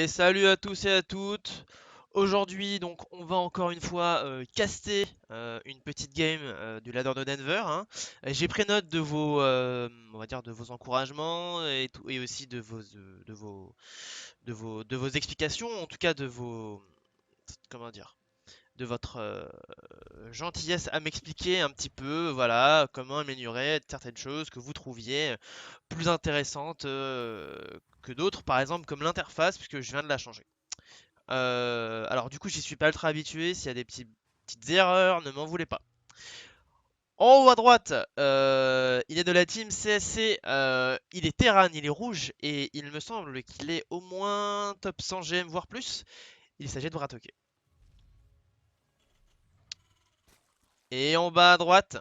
Allez, salut à tous et à toutes. Aujourd'hui, donc, on va encore une fois caster une petite game du ladder de Denver, hein. J'ai pris note de vos, on va dire, de vos encouragements et, et aussi de vos explications, en tout cas de vos, comment dire, de votre gentillesse à m'expliquer un petit peu, voilà, comment améliorer certaines choses que vous trouviez plus intéressantes que d'autres, par exemple comme l'interface, puisque je viens de la changer. Alors du coup, j'y suis pas ultra habitué. S'il y a des petites erreurs, ne m'en voulez pas. En haut à droite, il est de la team CSC. Il est Terran, il est rouge et il me semble qu'il est au moins top 100 GM voire plus. Il s'agit de Bratoke. Et en bas à droite,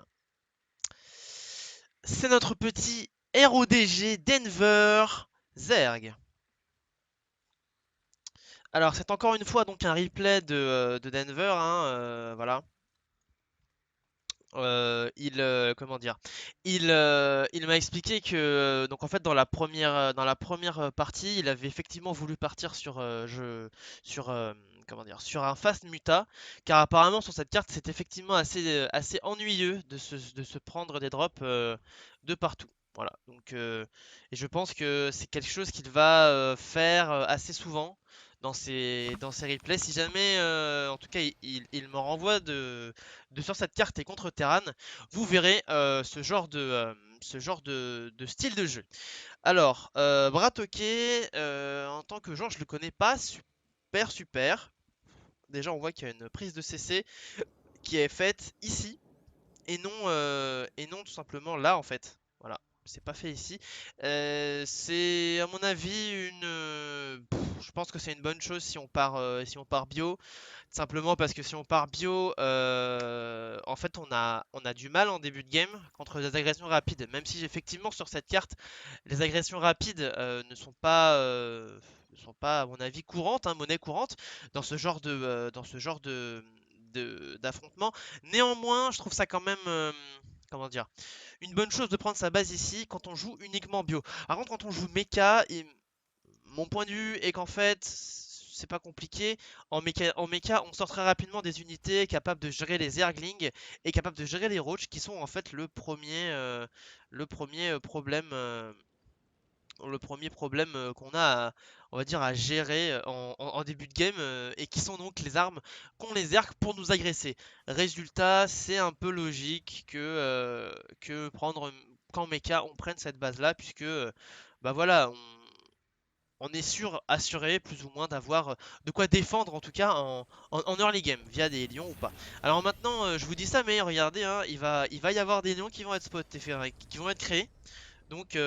c'est notre petit RODG Denver Zerg. Alors c'est encore une fois donc un replay de Denver, hein, voilà. Comment dire, il m'a expliqué que donc en fait dans la première partie, il avait effectivement voulu partir sur comment dire, sur un fast muta, car apparemment sur cette carte c'est effectivement assez ennuyeux de se prendre des drops de partout. Voilà, donc et je pense que c'est quelque chose qu'il va faire assez souvent dans ses replays. Si jamais, en tout cas, il me renvoie de sur cette carte et contre Terran, vous verrez ce genre de style de jeu. Alors, Bratoke, en tant que joueur, je le connais pas super. Déjà, on voit qu'il y a une prise de CC qui est faite ici et non tout simplement là en fait. Voilà, c'est pas fait ici. C'est à mon avis je pense que c'est une bonne chose si on part bio. Simplement parce que si on part bio, en fait on a du mal en début de game contre les agressions rapides. Même si effectivement sur cette carte, les agressions rapides ne sont pas à mon avis courantes, hein, monnaie courante dans ce genre d'affrontement. Néanmoins, je trouve ça quand même, comment dire, une bonne chose de prendre sa base ici quand on joue uniquement bio. Par contre, quand on joue mecha, mon point de vue est qu'en fait, c'est pas compliqué. En mecha, on sort très rapidement des unités capables de gérer les Zerglings et capables de gérer les Roach, qui sont en fait le premier problème. Le premier problème qu'on a, on va dire, à gérer en début de game et qui sont donc les armes qu'ont les Zergs pour nous agresser. Résultat, c'est un peu logique que prendre qu'en mecha on prenne cette base là puisque bah voilà, on est sûr, assuré plus ou moins d'avoir de quoi défendre en tout cas en early game via des lions ou pas. Alors maintenant, je vous dis ça, mais regardez, hein, il va y avoir des lions qui vont être spotés, qui vont être créés. Donc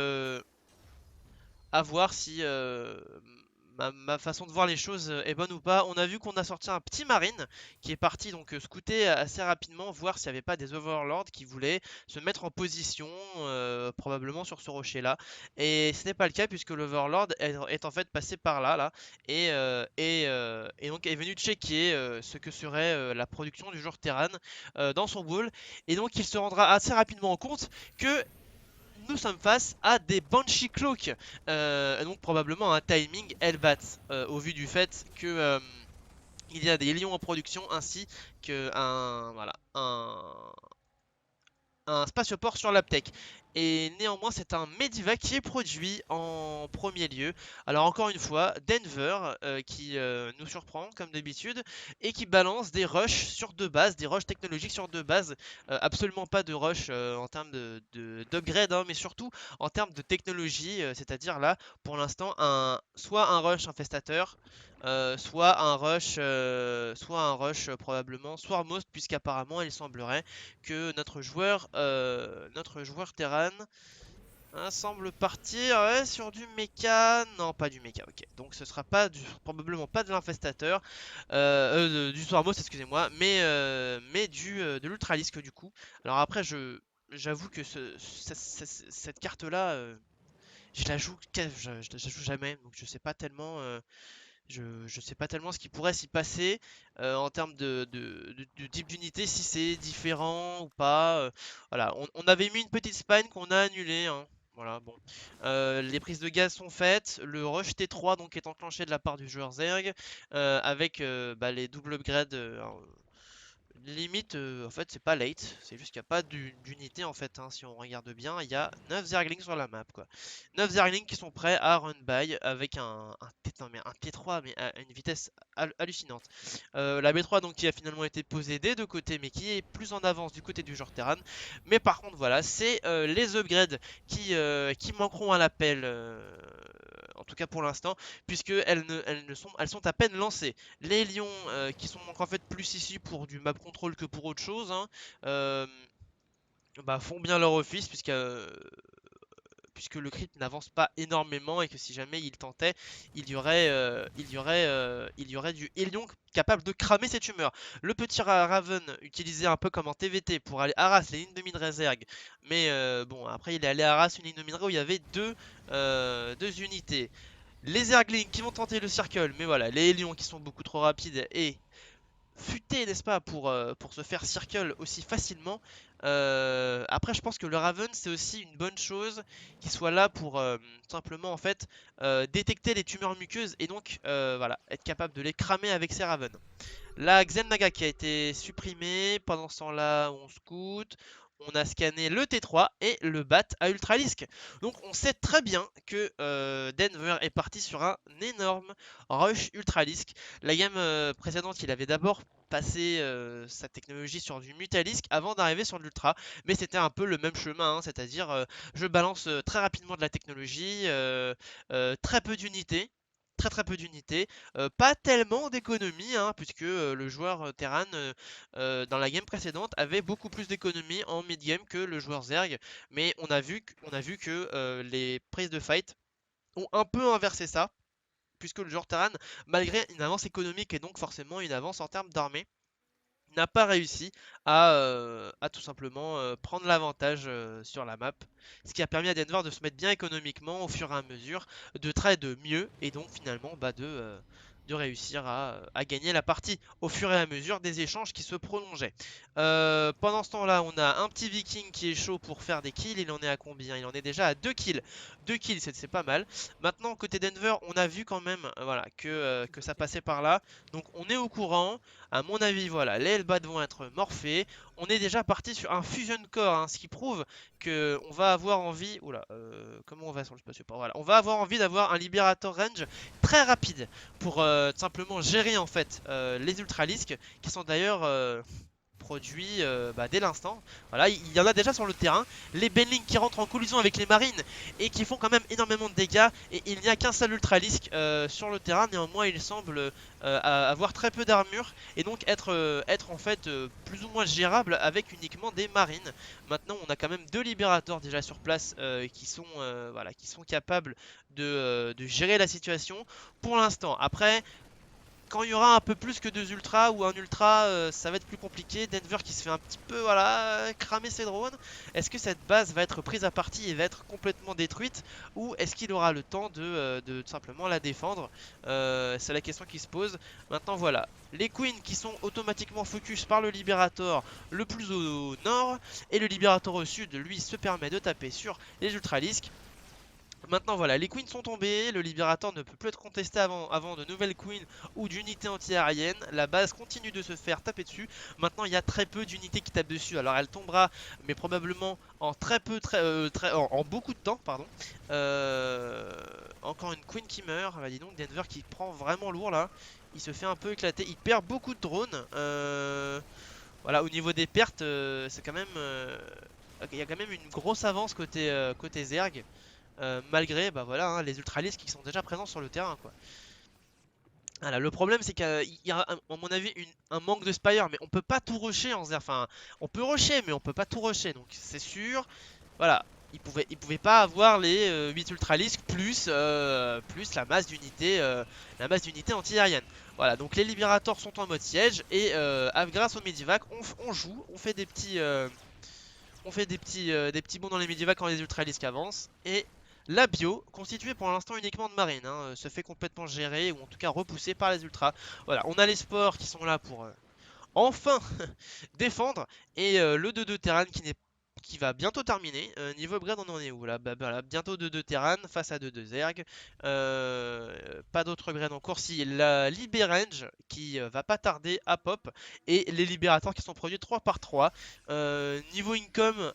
à voir si ma façon de voir les choses est bonne ou pas. On a vu qu'on a sorti un petit marine qui est parti donc scouter assez rapidement, voir s'il n'y avait pas des overlords qui voulaient se mettre en position probablement sur ce rocher là. Et ce n'est pas le cas puisque l'overlord est en fait passé par là et donc est venu checker ce que serait la production du joueur Terran dans son bowl. Et donc il se rendra assez rapidement compte que nous sommes face à des Banshee Cloak, donc probablement un timing Hellbat, au vu du fait que il y a des lions en production ainsi que un spatioport sur l'aptech. Et néanmoins, c'est un Medivac qui est produit en premier lieu. Alors encore une fois, Denver qui nous surprend comme d'habitude et qui balance des rushs sur deux bases, des rushs technologiques sur deux bases. Absolument pas de rush en termes d'upgrade, hein, mais surtout en termes de technologie, c'est-à-dire là, pour l'instant, soit un rush infestateur, soit un rush probablement Swarmost, puisqu'apparemment il semblerait que notre joueur Terran hein, semble partir ouais, sur du mecha. Non, pas du mecha, ok. Donc ce sera pas probablement pas de l'infestateur, du Swarmost, excusez-moi, mais de l'Ultralisque du coup. Alors après, j'avoue que cette carte-là, je la joue jamais, donc je sais pas tellement. Je sais pas tellement ce qui pourrait s'y passer en termes de type d'unité, si c'est différent ou pas. Voilà, on avait mis une petite spine qu'on a annulée, hein. Voilà, bon. Les prises de gaz sont faites, le rush T3 donc est enclenché de la part du joueur Zerg, avec bah, les doubles upgrades. Limite, en fait, c'est pas late, c'est juste qu'il n'y a pas d'unité en fait. Hein, si on regarde bien, il y a 9 Zerglings sur la map quoi. 9 Zerglings qui sont prêts à run by avec non, mais un T3 mais à une vitesse hallucinante. La B3 donc qui a finalement été posée des deux côtés mais qui est plus en avance du côté du joueur Terran. Mais par contre, voilà, c'est les upgrades qui manqueront à l'appel. En tout cas pour l'instant, puisque elles sont à peine lancées. Les lions qui sont donc en fait plus ici pour du map control que pour autre chose, hein, euh, bah, font bien leur office puisque le crit n'avance pas énormément et que si jamais il tentait, il y aurait du Hélion capable de cramer ses tumeurs. Le petit Raven utilisé un peu comme en TVT pour aller harass les lignes de minerai Zerg, mais bon après il est allé harass une ligne de minerai où il y avait deux unités. Les Zerglings qui vont tenter le circle, mais voilà, les Hélions qui sont beaucoup trop rapides et futé, n'est-ce pas, pour se faire circle aussi facilement. Après, je pense que le Raven, c'est aussi une bonne chose qu'il soit là pour simplement en fait détecter les tumeurs muqueuses et donc voilà, être capable de les cramer avec ses Ravens. La Xel'Naga qui a été supprimée, pendant ce temps-là, on scout. On a scanné le T3 et le BAT à Ultralisk. Donc on sait très bien que Denver est parti sur un énorme rush Ultralisk. La gamme précédente, il avait d'abord passé sa technologie sur du Mutalisk avant d'arriver sur de l'Ultra. Mais c'était un peu le même chemin, hein, c'est-à-dire je balance très rapidement de la technologie, très peu d'unités. Très peu d'unités, pas tellement d'économie, hein, puisque le joueur Terran dans la game précédente avait beaucoup plus d'économie en mid-game que le joueur Zerg, mais on a vu que les prises de fight ont un peu inversé ça, puisque le joueur Terran, malgré une avance économique et donc forcément une avance en termes d'armée, n'a pas réussi à tout simplement prendre l'avantage sur la map, ce qui a permis à Denver de se mettre bien économiquement au fur et à mesure, de trade mieux et donc finalement bah, de réussir à gagner la partie au fur et à mesure des échanges qui se prolongeaient. Pendant ce temps-là, on a un petit Viking qui est chaud pour faire des kills. Il en est à combien? Il en est déjà à 2 kills. 2 kills, c'est pas mal. Maintenant, côté Denver, on a vu quand même voilà, que ça passait par là. Donc on est au courant. À mon avis, voilà, les Hellbats vont être morphés. On est déjà parti sur un Fusion Core, hein, ce qui prouve que on va avoir envie. Oula, comment on va sur le spatioport? Voilà, on va avoir envie d'avoir un Liberator range très rapide pour simplement gérer en fait les Ultralisks, qui sont d'ailleurs produit bah, dès l'instant. Voilà, il y en a déjà sur le terrain. Les Benling qui rentrent en collision avec les marines et qui font quand même énormément de dégâts. Et il n'y a qu'un seul Ultralisk sur le terrain. Néanmoins, il semble avoir très peu d'armure et donc être en fait plus ou moins gérable avec uniquement des marines. Maintenant, on a quand même deux Libérators déjà sur place voilà, qui sont capables de gérer la situation pour l'instant. Après, quand il y aura un peu plus que deux ultras ou un ultra, ça va être plus compliqué. Denver qui se fait un petit peu voilà, cramer ses drones. Est-ce que cette base va être prise à partie et va être complètement détruite, ou est-ce qu'il aura le temps de simplement la défendre? C'est la question qui se pose. Maintenant voilà, les queens qui sont automatiquement focus par le Liberator le plus au nord, et le Liberator au sud lui se permet de taper sur les ultralisks. Maintenant voilà, les queens sont tombées, le libérateur ne peut plus être contesté avant de nouvelles queens ou d'unités anti-aériennes. La base continue de se faire taper dessus. Maintenant il y a très peu d'unités qui tapent dessus. Alors elle tombera, mais probablement en très peu, en beaucoup de temps, pardon. Encore une queen qui meurt. Bah, dis donc Denver qui prend vraiment lourd là. Il se fait un peu éclater. Il perd beaucoup de drones. Voilà, au niveau des pertes, c'est quand même, il y a quand même une grosse avance côté Zerg. Malgré bah voilà, hein, les ultralistes qui sont déjà présents sur le terrain quoi. Voilà, le problème c'est qu'il y a à mon avis un manque de spire, mais on peut pas tout rusher en Zer. Enfin, on peut rusher mais on peut pas tout rusher, donc c'est sûr. Voilà, il pouvait pas avoir les 8 ultralisques plus la masse d'unités anti-aériennes. Voilà, donc les libérateurs sont en mode siège et grâce au Medivac on joue, on fait des petits bonds dans les Medivacs quand les ultralisques avancent. Et la bio, constituée pour l'instant uniquement de marines, hein, se fait complètement gérer ou en tout cas repoussée par les ultras. Voilà, on a les sports qui sont là pour enfin défendre et le 2-2 Terran qui va bientôt terminer. Niveau upgrade, on en est où là? Bah, voilà, bientôt 2-2 Terran face à 2-2 Zerg. Pas d'autres upgrades en cours. Si la Liberange qui va pas tarder à pop et les libérateurs qui sont produits 3 par 3. Niveau income,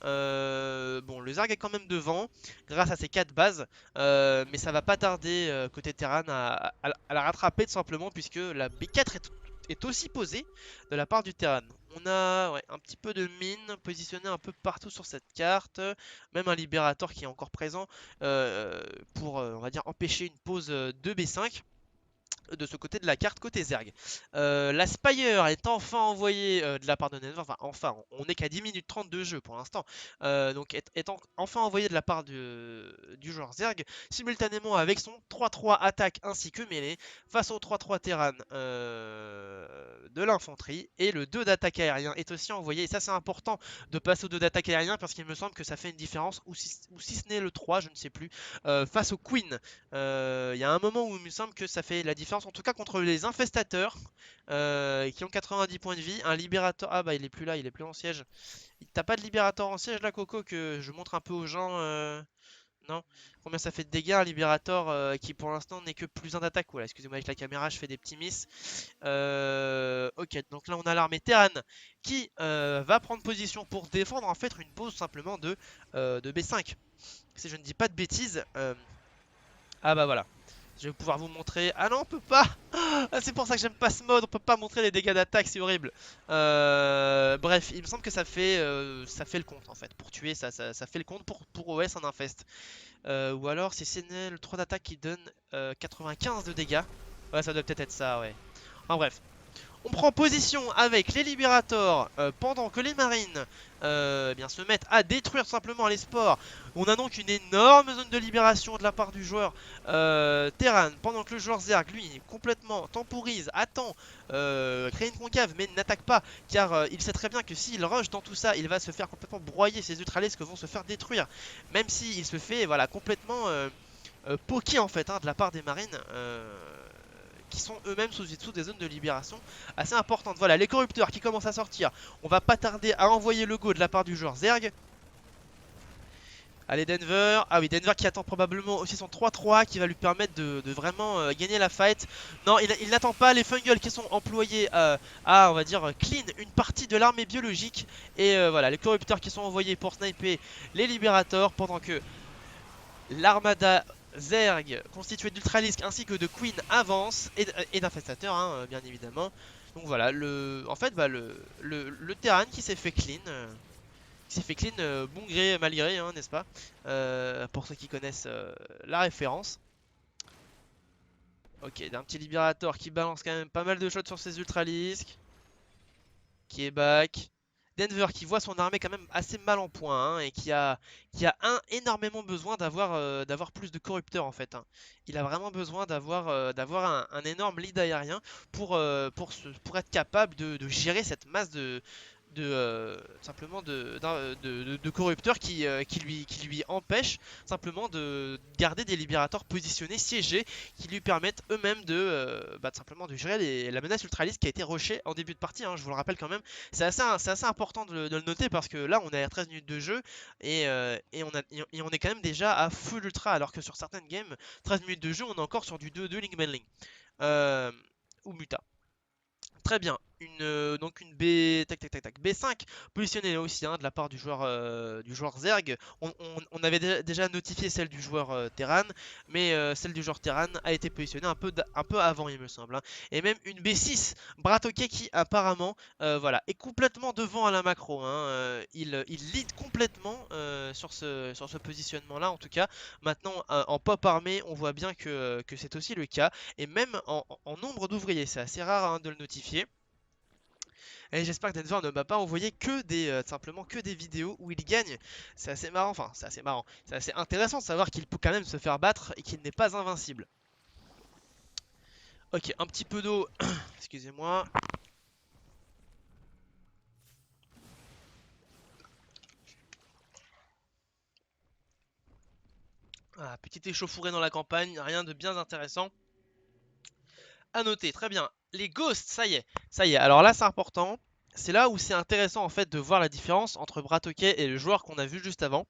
bon, le Zerg est quand même devant grâce à ses 4 bases, mais ça va pas tarder côté Terran à la rattraper tout simplement puisque la B4 est aussi posée de la part du Terran. On a ouais, un petit peu de mine positionné un peu partout sur cette carte, même un libérateur qui est encore présent pour, on va dire, empêcher une pause de B5 de ce côté de la carte côté Zerg. La Spire est enfin envoyée de la part de Denver, enfin, on est qu'à 10 minutes 30 de jeu pour l'instant, donc enfin envoyée de la part du joueur Zerg, simultanément avec son 3-3 attaque ainsi que mêlée, face au 3-3 Terran de l'infanterie, et le 2 d'attaque aérien est aussi envoyé, et ça c'est important de passer au 2 d'attaque aérien, parce qu'il me semble que ça fait une différence, ou si ce n'est le 3, je ne sais plus, face au Queen. Il y a un moment où il me semble que ça fait la différence, en tout cas contre les infestateurs qui ont 90 points de vie. Un libérateur, ah bah il est plus là, il est plus en siège. T'as pas de libérateur en siège là, Coco, que je montre un peu aux gens non? Combien ça fait de dégâts un libérateur qui pour l'instant n'est que plus 1 d'attaque? Voilà, excusez-moi avec la caméra, je fais des petits miss. Ok, donc là on a l'armée Terran qui va prendre position pour défendre en fait une pause simplement de B5. Si je ne dis pas de bêtises. Ah bah voilà. Je vais pouvoir vous montrer. Ah non, on peut pas. Ah, c'est pour ça que j'aime pas ce mode. On peut pas montrer les dégâts d'attaque, c'est horrible. Bref, il me semble que ça fait le compte en fait. Pour tuer, ça fait le compte pour OS en infest. Ou alors, si c'est le 3 d'attaque qui donne 95 de dégâts. Ouais, ça doit peut-être être ça, ouais. En bref. On prend position avec les Liberators pendant que les Marines eh bien, se mettent à détruire simplement les sports. On a donc une énorme zone de libération de la part du joueur Terran, pendant que le joueur Zerg, lui, complètement temporise, attend, crée une concave, mais n'attaque pas, car il sait très bien que s'il rush dans tout ça, il va se faire complètement broyer, ses ultralisques vont se faire détruire, même s'il se fait voilà, complètement poké en fait de la part des Marines. Qui sont eux-mêmes sous des zones de libération assez importantes. Voilà, les corrupteurs qui commencent à sortir. On va pas tarder à envoyer le go de la part du joueur Zerg. Allez Denver, ah oui Denver qui attend probablement aussi son 3-3 qui va lui permettre de vraiment gagner la fight. Non, il n'attend pas les fungles qui sont employés à, on va dire, clean une partie de l'armée biologique. Et voilà, les corrupteurs qui sont envoyés pour sniper les libérateurs pendant que l'armada Zerg constituée d'Ultralisk ainsi que de Queen avance et d'infestateurs bien évidemment. Donc voilà, en fait le Terran qui s'est fait clean. Bon gré mal gré, n'est-ce pas? Pour ceux qui connaissent la référence. Ok, d'un petit libérateur qui balance quand même pas mal de shots sur ses Ultralisks. Qui est back. Denver qui voit son armée quand même assez mal en point et qui a énormément besoin d'avoir plus de corrupteurs en fait. Il a vraiment besoin d'avoir un énorme lead aérien pour être capable de gérer cette masse simplement de corrupteurs qui lui empêchent simplement de garder des libérateurs positionnés, siégés, qui lui permettent eux-mêmes simplement de gérer la menace ultraliste qui a été rushée en début de partie, je vous le rappelle quand même. C'est assez important de le noter parce que là on est à 13 minutes de jeu et on est quand même déjà à full ultra alors que sur certaines games, 13 minutes de jeu on est encore sur du 2-2 link manling ou muta. Très bien, donc une B5 positionnée là aussi de la part du joueur Zerg. On avait déjà notifié celle du joueur Terran, mais celle du joueur Terran a été positionnée un peu avant il me semble. Et même une B6 Bratoke qui apparemment voilà, est complètement devant à la macro. Il lead complètement sur ce positionnement là en tout cas. Maintenant en pop armée on voit bien que c'est aussi le cas. Et même en nombre d'ouvriers, c'est assez rare de le notifier. Et j'espère que Denver ne m'a pas envoyé simplement que des vidéos où il gagne. C'est assez marrant, enfin c'est assez marrant. C'est assez intéressant de savoir qu'il peut quand même se faire battre et qu'il n'est pas invincible. Ok, un petit peu d'eau, excusez-moi. Ah, petite échauffourée dans la campagne, rien de bien intéressant à noter. Très bien, les ghosts, ça y est. Alors là c'est important. c'est là où c'est intéressant en fait de voir la différence entre Bratoke et le joueur qu'on a vu juste avant.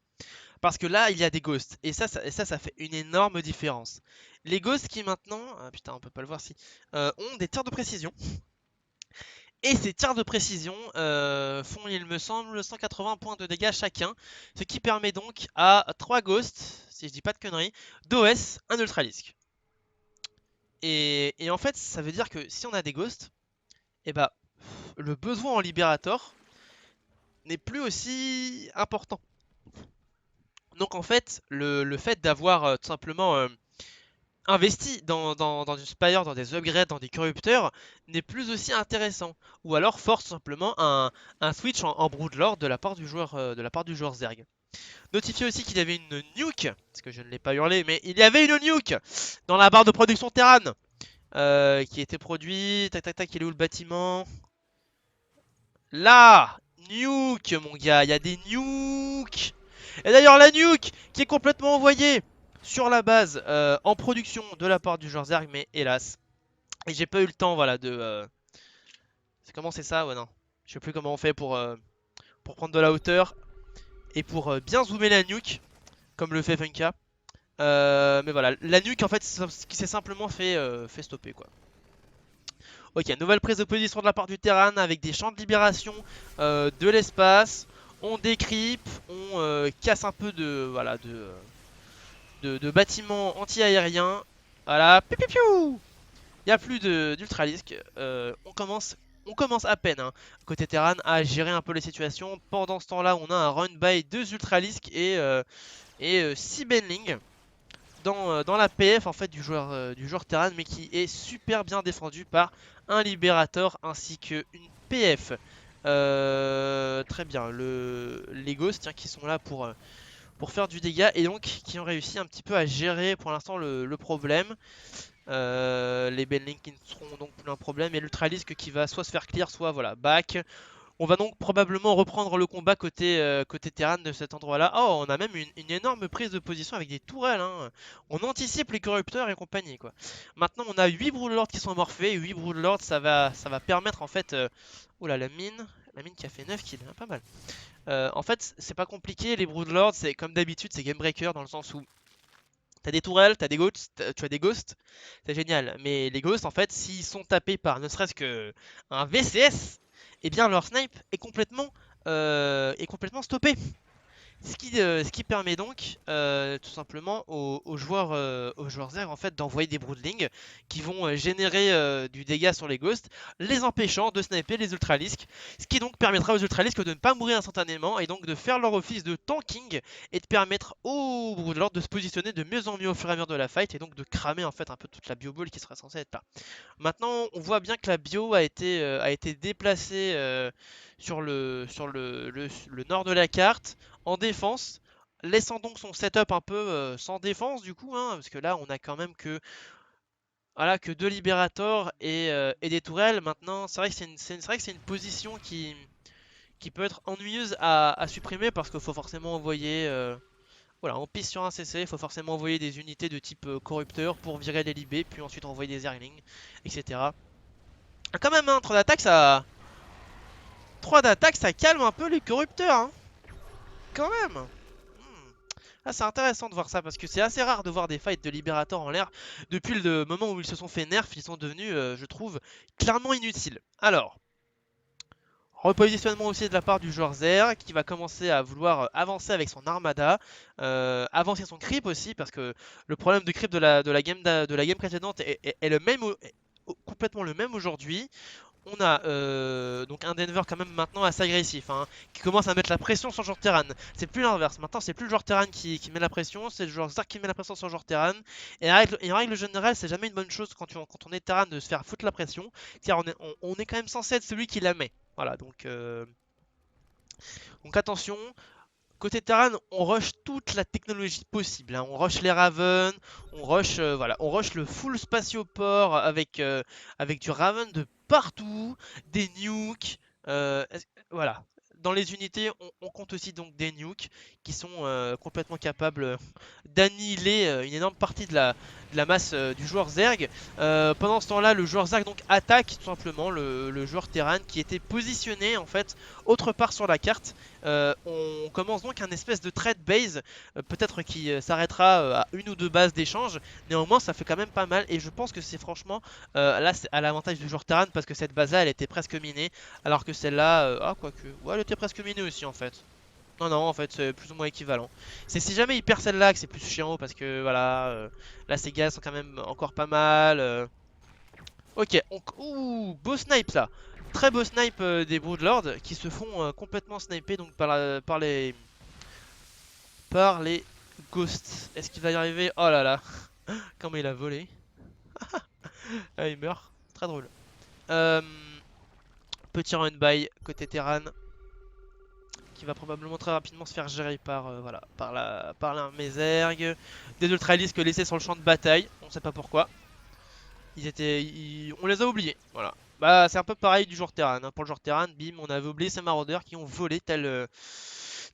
Parce que là, il y a des ghosts. Et ça fait une énorme différence. Les ghosts qui maintenant, ah putain, on peut pas le voir si, ont des tirs de précision. Et ces tirs de précision font, il me semble, 180 points de dégâts chacun. Ce qui permet donc à 3 ghosts, si je dis pas de conneries, d'OS un Ultralisk. Et en fait, ça veut dire que si on a des ghosts, et bah, le besoin en Libérator n'est plus aussi important. Donc en fait, le fait d'avoir tout simplement investi dans du Spire, dans des upgrades, dans des corrupteurs, n'est plus aussi intéressant. Ou alors force simplement un switch en Broodlord de la part du joueur Zerg. Notifiez aussi qu'il y avait une nuke, parce que je ne l'ai pas hurlé, mais il y avait une nuke dans la barre de production Terran, qui était produit. Tac tac tac, il est où le bâtiment? Là, nuke mon gars, il y a des nukes. Et d'ailleurs la nuke qui est complètement envoyée sur la base en production de la part du joueur Zerg, mais hélas. Et j'ai pas eu le temps, voilà, de... Comment c'est ça? Ouais, non. Je sais plus comment on fait pour prendre de la hauteur et pour bien zoomer la nuke, comme le fait Funka. Mais voilà, la nuke, en fait, ce qui s'est simplement fait stopper, quoi. Ok, nouvelle prise de position de la part du Terran avec des champs de libération de l'espace. On décrype, on casse un peu de, voilà, de bâtiments anti-aériens. Voilà, piou piou piou. Il n'y a plus d'ultralisque. On commence à peine, hein, côté Terran, à gérer un peu les situations. Pendant ce temps-là, on a un run by 2 ultralisques et 6 Benling dans la PF en fait du joueur Terran, mais qui est super bien défendu par un Libérator ainsi qu'une PF. Très bien, les Ghosts tiens, qui sont là pour faire du dégât et donc qui ont réussi un petit peu à gérer pour l'instant le problème. Les Benling qui ne seront donc plus un problème et l'Ultralisk qui va soit se faire clear, soit voilà, back. On va donc probablement reprendre le combat côté Terran de cet endroit-là. Oh, on a même une énorme prise de position avec des tourelles, hein. On anticipe les corrupteurs et compagnie, quoi. Maintenant, on a 8 Broodlords qui sont morphés. 8 Broodlords, ça va permettre en fait... Oula, la mine qui a fait 9 kills, hein, pas mal. En fait, c'est pas compliqué. Les Broodlords, c'est comme d'habitude, c'est game breaker dans le sens où t'as des tourelles, t'as des ghosts, tu as des ghosts, c'est génial. Mais les ghosts, en fait, s'ils sont tapés par ne serait-ce que un VCS, eh bien leur snipe est complètement stoppé. Ce qui permet donc tout simplement aux joueurs Zerg en fait, d'envoyer des broodlings qui vont générer du dégât sur les ghosts, les empêchant de sniper les ultralisks, ce qui donc permettra aux ultralisks de ne pas mourir instantanément et donc de faire leur office de tanking et de permettre aux broodlords de se positionner de mieux en mieux au fur et à mesure de la fight et donc de cramer en fait un peu toute la bioball qui serait censée être là. Maintenant, on voit bien que la bio a été déplacée sur le nord de la carte en défense, laissant donc son setup un peu sans défense du coup, hein, parce que là on a quand même que voilà que deux libérators et des tourelles. Maintenant, c'est vrai que c'est une position qui peut être ennuyeuse à supprimer parce qu'il faut forcément envoyer voilà, on pisse sur un CC, il faut forcément envoyer des unités de type corrupteur pour virer les libés, puis ensuite envoyer des zerglings, etc. Ah, quand même, hein, 3 d'attaque, ça calme un peu les corrupteurs, hein. Quand même. Ah, c'est intéressant de voir ça parce que c'est assez rare de voir des fights de Libérators en l'air. Depuis le moment où ils se sont fait nerf, ils sont devenus, je trouve, clairement inutiles. Alors, repositionnement aussi de la part du joueur Zer qui va commencer à vouloir avancer avec son armada, avancer son creep aussi parce que le problème de creep de la game précédente est le même, complètement le même aujourd'hui. On a donc un Denver quand même maintenant assez agressif, hein, qui commence à mettre la pression sur le joueur Terran. C'est plus l'inverse, maintenant c'est plus le joueur Terran qui met la pression, c'est le joueur Zark qui met la pression sur le joueur Terran. Et en règle générale, c'est jamais une bonne chose quand on est Terran de se faire foutre la pression, car on est quand même censé être celui qui la met. Voilà, donc attention. Côté Terran, on rush toute la technologie possible, hein. On rush les Ravens, on rush, voilà, on rush le full spatioport avec du Raven de partout, des nukes, voilà. dans les unités, on compte aussi donc des nukes qui sont complètement capables d'annihiler une énorme partie de la masse du joueur Zerg. Pendant ce temps-là, le joueur Zerg donc attaque tout simplement le joueur Terran qui était positionné en fait autre part sur la carte. On commence donc un espèce de trade base, peut-être qui s'arrêtera à une ou deux bases d'échange. Néanmoins, ça fait quand même pas mal et je pense que c'est franchement là c'est à l'avantage du joueur Terran parce que cette base-là, elle était presque minée, alors que celle-là, ah quoique, ouais, elle était presque minée aussi en fait. Non, non, en fait, c'est plus ou moins équivalent. C'est si jamais il perd celle-là que c'est plus chiant parce que voilà, là ces gars sont quand même encore pas mal. Ok, ouh, beau snipe là. Très beau snipe des Broodlords qui se font complètement sniper donc par les Ghosts. Est-ce qu'il va y arriver? Oh là là, comment il a volé. Ah, il meurt, très drôle. Euh, Petit run by côté Terran qui va probablement très rapidement se faire gérer par voilà par l'armée Zerg. Des ultralisques laissés sur le champ de bataille, on sait pas pourquoi. On les a oubliés, voilà. Bah c'est un peu pareil du joueur Terran, hein. Pour le joueur Terran, bim, on avait oublié ces maraudeurs qui ont volé tel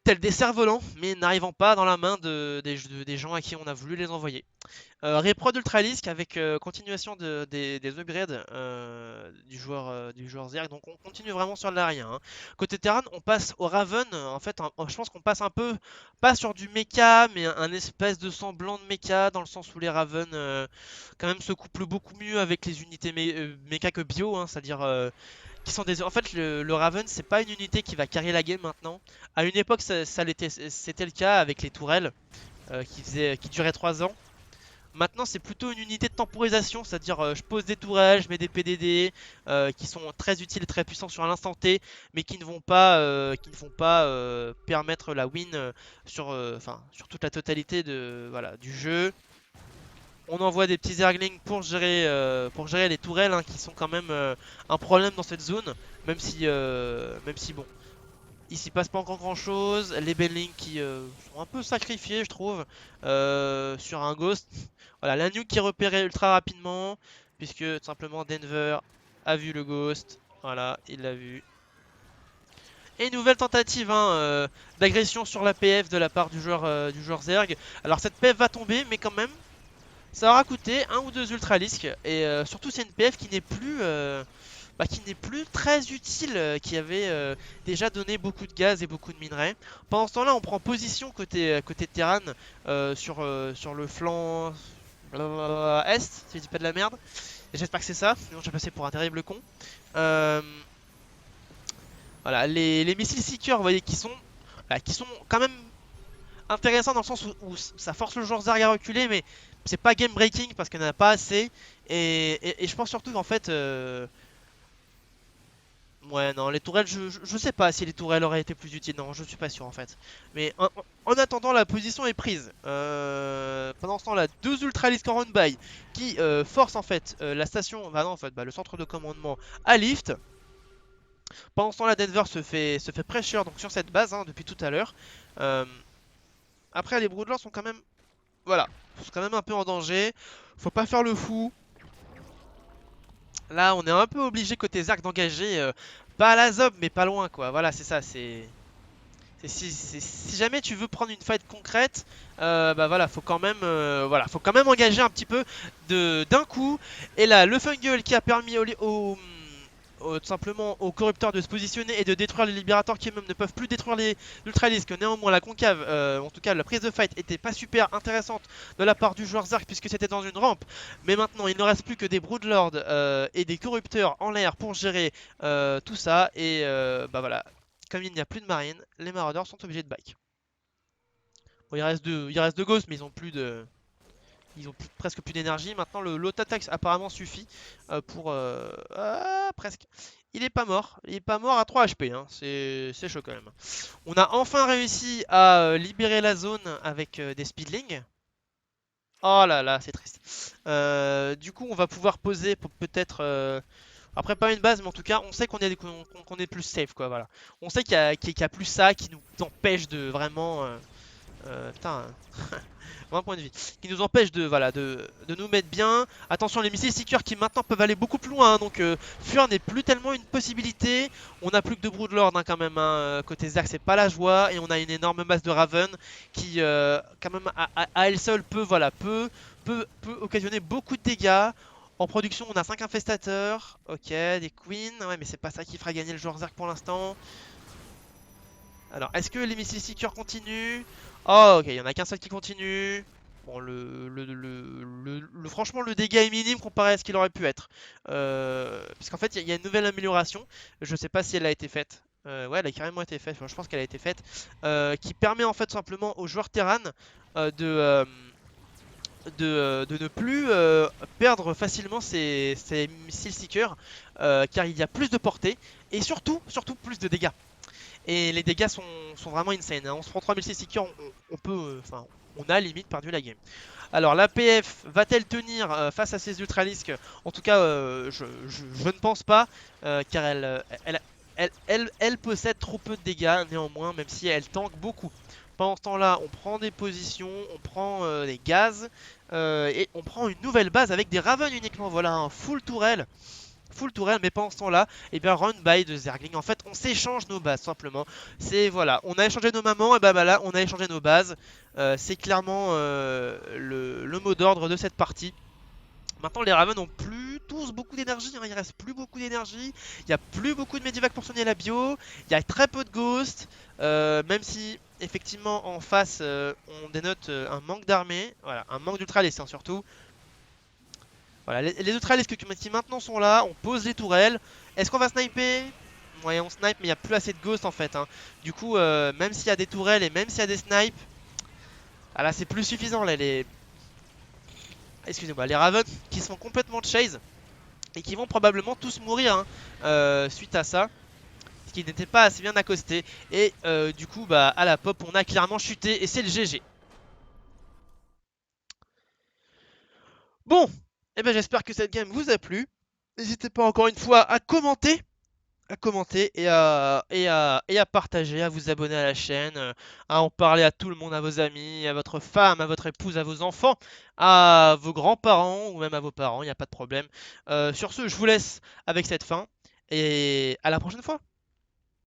des cerfs-volants, mais n'arrivant pas dans la main des gens à qui on a voulu les envoyer. Reprod Ultralisk avec continuation des upgrades du joueur Zerg. Donc on continue vraiment sur l'arrière, hein. Côté Terran, on passe au Raven. En fait, je pense qu'on passe un peu, pas sur du mecha, mais un espèce de semblant de mecha, dans le sens où les Raven quand même se couplent beaucoup mieux avec les unités mecha que bio, hein, c'est-à-dire qui sont des... En fait, le Raven, c'est pas une unité qui va carrer la game maintenant. À une époque, c'était le cas avec les tourelles qui duraient 3 ans. Maintenant, c'est plutôt une unité de temporisation, c'est-à-dire je pose des tourelles, je mets des PDD qui sont très utiles et très puissants sur l'instant T, mais qui ne vont pas permettre la win sur toute la totalité voilà, du jeu. On envoie des petits Zerglings pour gérer les tourelles hein, qui sont quand même un problème dans cette zone, même si bon, il s'y passe pas encore grand chose. Les Benlings qui sont un peu sacrifiés, je trouve, sur un Ghost. Voilà, la nuke qui est repérée ultra rapidement, puisque tout simplement Denver a vu le Ghost. Voilà, il l'a vu. Et nouvelle tentative hein, d'agression sur la PF de la part du joueur Zerg. Alors cette PF va tomber, mais quand même, ça aura coûté un ou deux ultralisques. Et surtout, c'est une PF qui n'est plus très utile, qui avait déjà donné beaucoup de gaz et beaucoup de minerais. Pendant ce temps-là, on prend position côté Terran sur le flanc est, si je dis pas de la merde. J'espère que c'est ça, sinon je vais passer pour un terrible con. Euh, voilà, les missiles Seeker, vous voyez, voilà, qui sont quand même intéressants dans le sens où ça force le joueur Zerg à reculer, mais c'est pas game breaking parce qu'il n'y en a pas assez. Et je pense surtout qu'en fait, ouais, non, les tourelles, je sais pas si les tourelles auraient été plus utiles. Non, je suis pas sûr en fait. Mais en attendant, la position est prise. Pendant ce temps-là, deux Ultralisks en run-by qui forcent en fait la station, bah non, en fait, bah, le centre de commandement à lift. Pendant ce temps-là, Denver se fait pressure donc, sur cette base hein, depuis tout à l'heure. Euh, Après, les Broodlords sont quand même, voilà, sont quand même un peu en danger. Faut pas faire le fou. Là, on est un peu obligé côté Zerg d'engager, pas à la zob, mais pas loin quoi. Voilà, c'est ça, si jamais tu veux prendre une fight concrète, bah voilà, faut quand même engager un petit peu d'un coup. Et là, le fungal qui a permis tout simplement aux corrupteurs de se positionner et de détruire les libérateurs qui eux-mêmes ne peuvent plus détruire les ultralisques. Néanmoins, la concave, en tout cas la prise de fight, était pas super intéressante de la part du joueur Zerg puisque c'était dans une rampe. Mais maintenant, il ne reste plus que des Broodlords et des corrupteurs en l'air pour gérer tout ça. Et bah voilà, comme il n'y a plus de marine, les maraudeurs sont obligés de bike. Bon, il reste deux ghosts, mais ils ont presque plus d'énergie. Maintenant, le lot attack apparemment suffit pour presque. Il est pas mort. Il est pas mort à 3 HP. Hein. C'est chaud quand même. On a enfin réussi à libérer la zone avec des speedlings. Oh là là, c'est triste. Du coup, on va pouvoir poser pour peut-être. Après, pas une base, mais en tout cas, on sait qu'on est plus safe, quoi. Voilà. On sait qu'il y a plus ça qui nous empêche de vraiment Putain, 20 points de vie. Qui nous empêche de, voilà, de nous mettre bien. Attention, les missiles Seeker qui maintenant peuvent aller beaucoup plus loin. Hein, donc fuir n'est plus tellement une possibilité. On n'a plus que 2 Broodlord hein, quand même. Hein, côté Zerg, c'est pas la joie. Et on a une énorme masse de Raven qui, quand même, à elle seule, peut, voilà, peut occasionner beaucoup de dégâts. En production, on a 5 infestateurs. Ok, des queens. Ouais, mais c'est pas ça qui fera gagner le joueur Zerg pour l'instant. Alors, est-ce que les missiles Seeker continuent? Oh, ok, il y en a qu'un seul qui continue. Bon, franchement, le dégât est minime comparé à ce qu'il aurait pu être. Puisqu'en fait, il y a une nouvelle amélioration. Je sais pas si elle a été faite. Ouais, elle a carrément été faite. Enfin, je pense qu'elle a été faite. Qui permet en fait simplement aux joueurs Terran de ne plus perdre facilement ses missiles Seeker. Car il y a plus de portée. Et surtout plus de dégâts. Et les dégâts sont vraiment insane. Hein. On se prend 3006 Seeker, on peut. Enfin, on a limite perdu la game. Alors, la PF va-t-elle tenir face à ces Ultralisks? En tout cas, je ne pense pas, car elle possède trop peu de dégâts, néanmoins, même si elle tank beaucoup. Pendant ce temps-là, on prend des positions, on prend des gaz, et on prend une nouvelle base avec des Ravens uniquement. Voilà, un full tourelle, mais pendant ce temps-là, et bien run by de Zergling. En fait, on s'échange nos bases simplement. C'est voilà, on a échangé nos mamans, et ben bah, là, on a échangé nos bases. C'est clairement le mot d'ordre de cette partie. Maintenant, les Ravens n'ont plus tous beaucoup d'énergie, hein, il reste plus beaucoup d'énergie. Il n'y a plus beaucoup de Medivac pour soigner la bio. Il y a très peu de Ghost. Même si, effectivement, en face, on dénote un manque d'armée. Voilà, un manque d'ultralistes hein, surtout. Voilà, les neutralistes qui maintenant sont là, on pose les tourelles. Est-ce qu'on va sniper? Ouais, on snipe, mais il n'y a plus assez de ghost en fait. Hein. Du coup, même s'il y a des tourelles et même s'il y a des snipes, ah là c'est plus suffisant. Là, excusez-moi, les Ravens qui sont complètement chase et qui vont probablement tous mourir hein, suite à ça. Ce qui n'était pas assez bien accosté. Et du coup, bah, à la pop, on a clairement chuté et c'est le GG. Bon, et ben j'espère que cette game vous a plu. N'hésitez pas encore une fois à commenter et à partager, à vous abonner à la chaîne, à en parler à tout le monde, à vos amis, à votre femme, à votre épouse, à vos enfants, à vos grands-parents ou même à vos parents, il n'y a pas de problème. Sur ce, je vous laisse avec cette fin et à la prochaine fois.